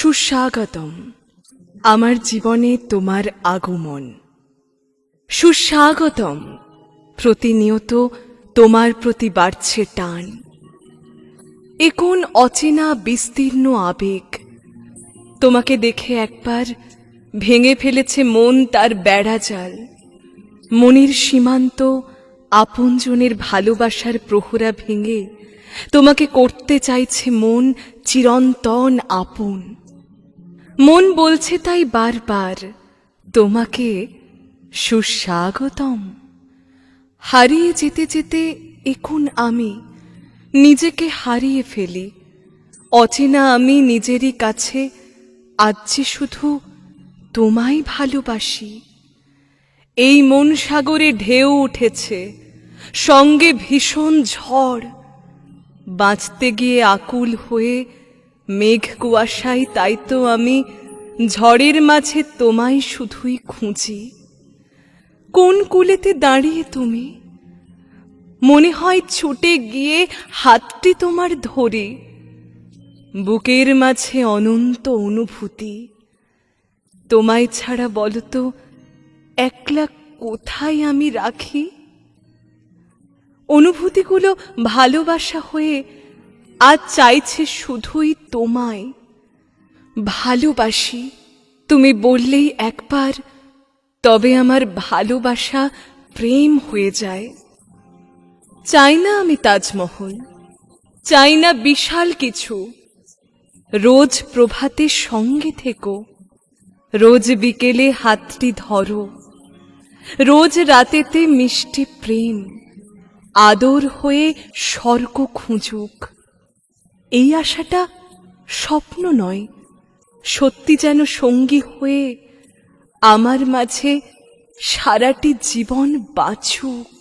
সুস্বাগতম আমার জীবনে তোমার আগমন। সুস্বাগতম প্রতিনিয়ত তোমার প্রতি বাড়ছে টান। এ কোন অচেনা বিস্তীর্ণ আবেগ, তোমাকে দেখে একবার ভেঙে ফেলেছে মন তার বেড়াজাল। মনের সীমান্ত আপনজনের ভালোবাসার প্রহরা ভেঙে তোমাকে করতে চাইছে মন চিরন্তন আপন। মন বলছে তাই বারবার তোমাকে সুস্বাগতম। হারিয়ে যেতে যেতে এখন আমি নিজেকে হারিয়ে ফেলি। অচেনা আমি নিজেরই কাছে আজ যে শুধু তোমায় ভালোবাসি। এই মন সাগরে ঢেউ উঠেছে, সঙ্গে ভীষণ ঝড়। বাঁচতে গিয়ে আকুল হয়ে মেঘ কুয়াশায়, তাই তো আমি ঝড়ের মাঝে তোমায় শুধুই খুঁজি। কোন কূলেতে দাঁড়িয়ে তুমি, মনে হয় ছুটে গিয়ে হাতটি তোমার ধরি। বুকের মাঝে অনন্ত অনুভূতি, তোমায় ছাড়া বলতো একলা কোথায় আমি রাখি। অনুভূতিগুলো ভালোবাসা হয়ে আজ চাইছে শুধুই তোমায়। ভালোবাসি তুমি বললেই একবার, তবে আমার ভালোবাসা প্রেম হয়ে যায়। চাই না আমি তাজমহল, চাই না বিশাল কিছু। রোজ প্রভাতে সঙ্গে থেকো, রোজ বিকেলে হাতটি ধরো, রোজ রাতেতে মিষ্টি প্রেম আদর হয়ে স্বর্গ খুঁজুক। এই আশাটা স্বপ্ন নয়, সত্যি যেন সঙ্গী হয়ে আমার মাঝে সারাটি জীবন বাঁচুক।